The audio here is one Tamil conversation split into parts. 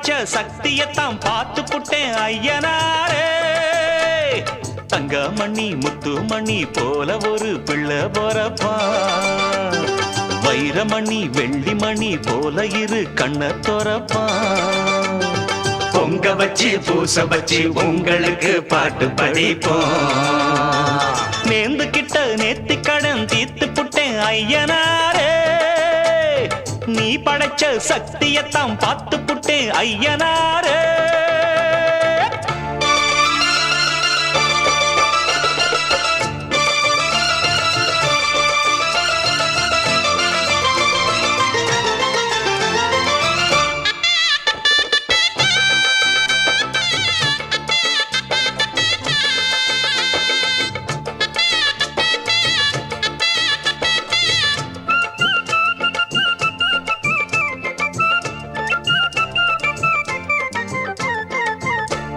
படைச்ச சக்தியத்தான் பார்த்து புட்டேன் ஐயனாரே. தங்கமணி முத்துமணி போல ஒரு பிள்ளை பொறப்பா, வைரமணி வெள்ளிமணி போல இரு கண்ண தொரப்பா. பொங்க வச்சு பூச வச்சு உங்களுக்கு பாட்டு படிப்போம். நேர்ந்து கிட்ட நேத்தி கடன் தீர்த்து புட்டேன் ஐயனாரே. நீ படைச்ச சக்தியத்தான் பார்த்து புட்டேன் ஐயனாரே.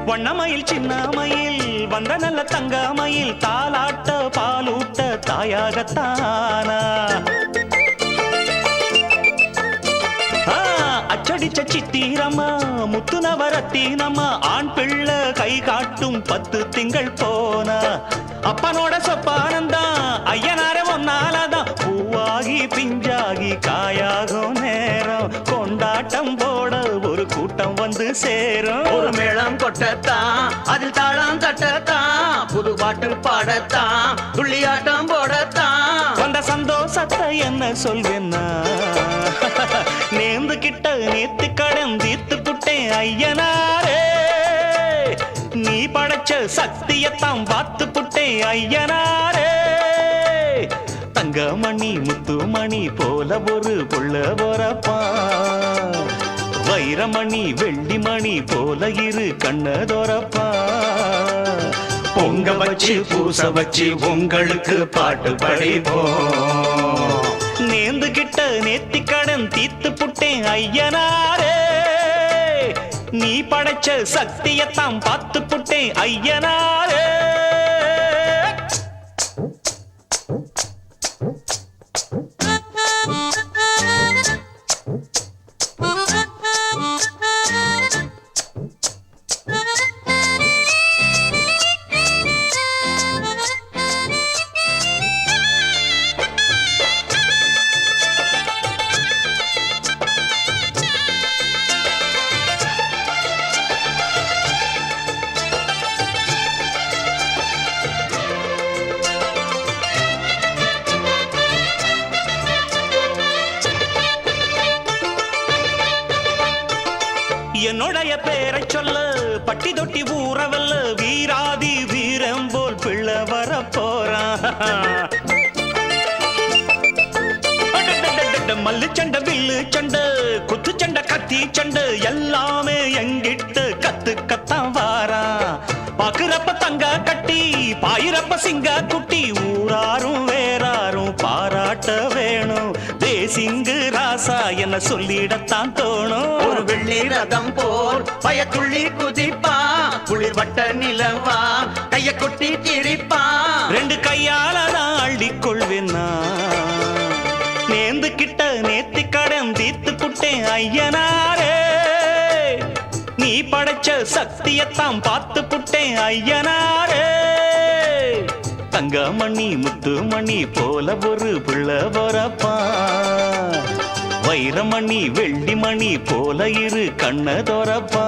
வண்ணமயில் சின்னமயில் வந்த நல்ல தங்கமயில் தாலாட்ட பாலூட்ட தாயாகத்தானா. அச்சடிச்ச சித்திரம்மா முத்து நவரத்தினம்மா ஆண் பிள்ளை கை காட்டும் 10 திங்கள் போனா. அப்பனோட சொப்பானந்தான் ஐயனார ஒன்னாலதான் பூவாகி பிஞ்சாகி காயாகும் நேரம். கொண்டாட்டம் போட ஒரு கூட்டம் வந்து சேரும். ஒரு மேளம் கொட்டத்தான் அதில் தாளம் தட்டத்தான் புது பாட்டு பாடத்தான் துள்ளியாட்டம் போடத்தான். வந்த சந்தோஷத்தை என்ன சொல்வேன்னா, நேர்ந்து கிட்ட நேத்து கடன் தீர்த்து புட்டேன் ஐயனாரே. நீ படைச்ச சக்தியத்தான் பார்த்து புட்டேன் ஐயனாரே. தங்கமணி முத்துமணி போல ஒரு புள்ள பொறப்பா, வைரமணி வெள்ளிமணி போல இரு கண்ண தொரப்பா. பொங்க வச்சு பூச வச்சு உங்களுக்கு பாட்டு படிப்போம். நேர்ந்து கிட்ட நேத்தி கடன் தீர்த்து புட்டேன் ஐயனாரே. நீ படைச்ச சக்தியத்தான் பார்த்து புட்டேன் ஐயனாரே. என்னுடைய பேரை சொல்ல பட்டி தொட்டி ஊறவல்ல வீராதி வீரம் போல் பிள்ளை வர போறான். மல்லு சண்டை வில்லு சண்டை குத்து சண்டை கத்தி சண்டை எல்லாமே எங்கிட்ட கத்துக்கத்தான் வாரான். பாக்குறப்ப தங்க கட்டி பாயிரப்ப சிங்க குட்டி ஊராரும் வேறாரும் பாராட்ட வேணும். தேசிங்கு ராசா என்ன சொல்லிடத்தான் தோணும். ஒரு வெள்ளி ரதம் போல் பயத்துள்ளி குதிப்பா குளிர் வட்ட நிலவா கைய கொட்டி திரிப்பா. 2 கையால நான் அள்ளிக்கொள்வேன்னா, நேர்ந்து கிட்ட நேத்தி கடன் தீர்த்து புட்டேன் ஐயனாரே. நீ படைச்ச சக்தியத்தான் பார்த்து புட்டேன் ஐயனாரே. தங்கமணி முத்துமணி போல ஒரு பிள்ளை பொறப்பா, வைரமணி வெள்ளிமணி போல இரு கண்ண தொரப்பா.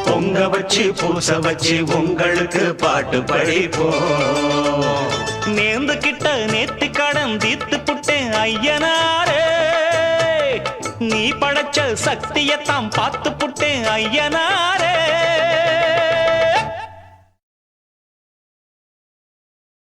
பொங்க வச்சு பூச வச்சு உங்களுக்கு பாட்டு படிப்போம். நேர்ந்து கிட்ட நேத்தி கடன் தீர்த்து புட்டேன் ஐயனாரே. நீ படைச்ச சக்தியத்தான் பார்த்து புட்டேன் ஐயனாரே.